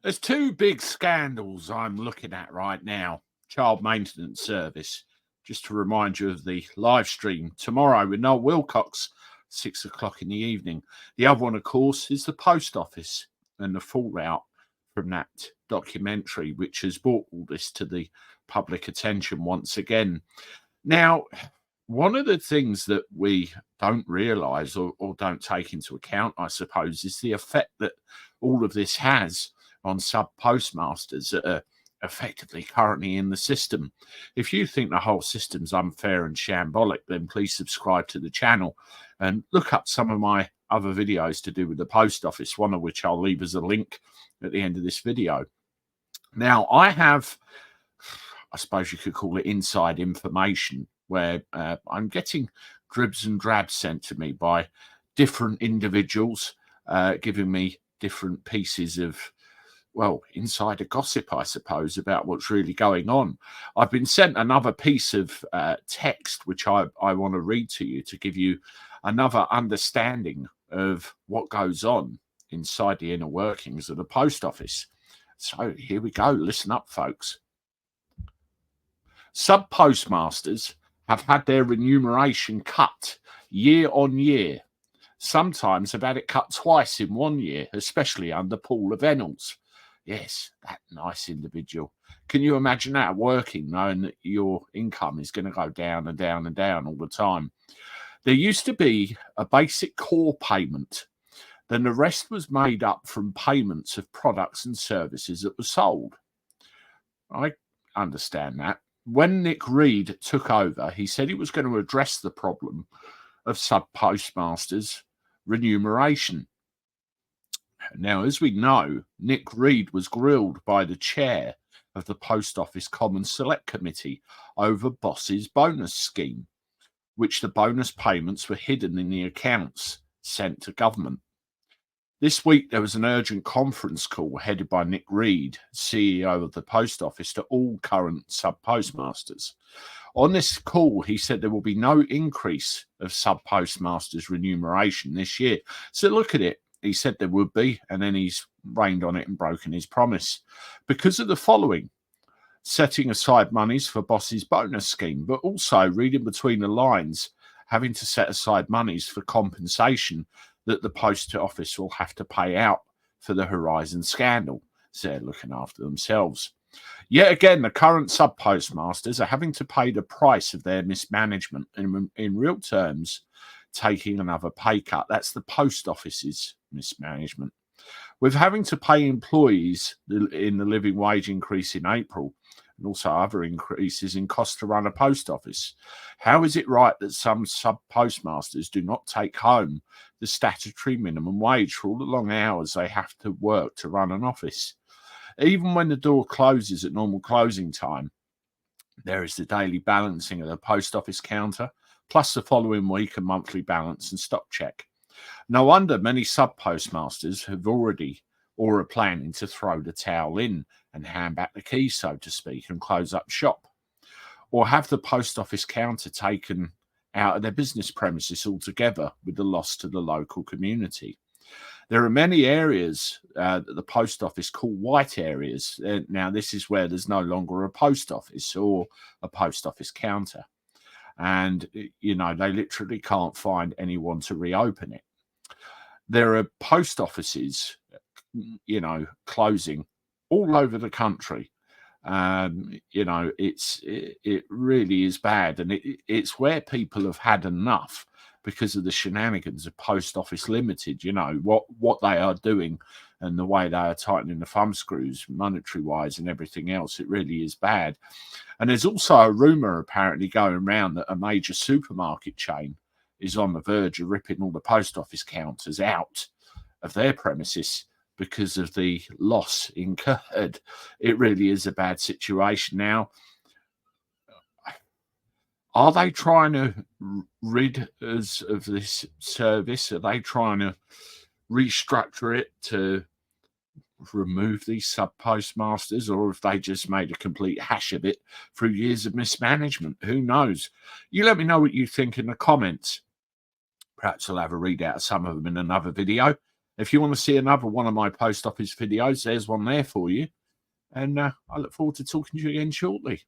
There's two big scandals I'm looking at right now. Child maintenance service. Just to remind you of the live stream tomorrow with Noel Wilcox, 6 o'clock in the evening. The other one, of course, is the post office and the fallout from that documentary, which has brought all this to the public attention once again. Now, one of the things that we don't realise or don't take into account, I suppose, is the effect that all of this has on sub postmasters that are effectively currently in the system. If you think the whole system's unfair and shambolic, then please subscribe to the channel and look up some of my other videos to do with the post office, one of which I'll leave as a link at the end of this video. Now, I have, I suppose you could call it inside information, where I'm getting dribs and drabs sent to me by different individuals, giving me different pieces of, well, insider gossip, I suppose, about what's really going on. I've been sent another piece of text, which I want to read to you to give you another understanding of what goes on inside the inner workings of the post office. So here we go. Listen up, folks. Sub postmasters have had their remuneration cut year on year. Sometimes have had it cut twice in 1 year, especially under Paul Reynolds. Yes, that nice individual. Can you imagine that working, knowing that your income is going to go down and down and down all the time? There used to be a basic core payment. Then the rest was made up from payments of products and services that were sold. I understand that. When Nick Reed took over, he said he was going to address the problem of sub-postmasters' remuneration. Now, as we know, Nick Reed was grilled by the chair of the Post Office Common Select Committee over Boss's bonus scheme, which the bonus payments were hidden in the accounts sent to government. This week, there was an urgent conference call headed by Nick Reed, CEO of the Post Office, to all current sub-postmasters. On this call, he said there will be no increase of sub-postmasters' remuneration this year. So look at it. He said there would be, and then he's rained on it and broken his promise. Because of the following: setting aside monies for Boss's bonus scheme, but also, reading between the lines, having to set aside monies for compensation that the post office will have to pay out for the Horizon scandal. So they're looking after themselves. Yet again, the current sub-postmasters are having to pay the price of their mismanagement, in real terms, taking another pay cut. That's the post office's mismanagement. With having to pay employees in the living wage increase in April, and also other increases in cost to run a post office, how is it right that some sub-postmasters do not take home the statutory minimum wage for all the long hours they have to work to run an office? Even when the door closes at normal closing time, there is the daily balancing of the post office counter, plus the following week and monthly balance and stock check. No wonder many sub-postmasters have already or are planning to throw the towel in and hand back the keys, so to speak, and close up shop, or have the post office counter taken out of their business premises altogether with the loss to the local community. There are many areas that the post office call white areas. Now, this is where there's no longer a post office or a post office counter. And, you know, they literally can't find anyone to reopen it. There are post offices, you know, closing all over the country. You know, it really is bad. And it's where people have had enough because of the shenanigans of Post Office Limited, you know, what they are doing and the way they are tightening the thumb screws monetary wise and everything else. It really is bad. And there's also a rumor apparently going around that a major supermarket chain is on the verge of ripping all the post office counters out of their premises because of the loss incurred. It really is a bad situation. Now, are they trying to rid us of this service? Are they trying to restructure it to remove these sub-postmasters, or have they just made a complete hash of it through years of mismanagement? Who knows? You let me know what you think in the comments. Perhaps I'll have a read out of some of them in another video. If you want to see another one of my post office videos, there's one there for you. And I look forward to talking to you again shortly.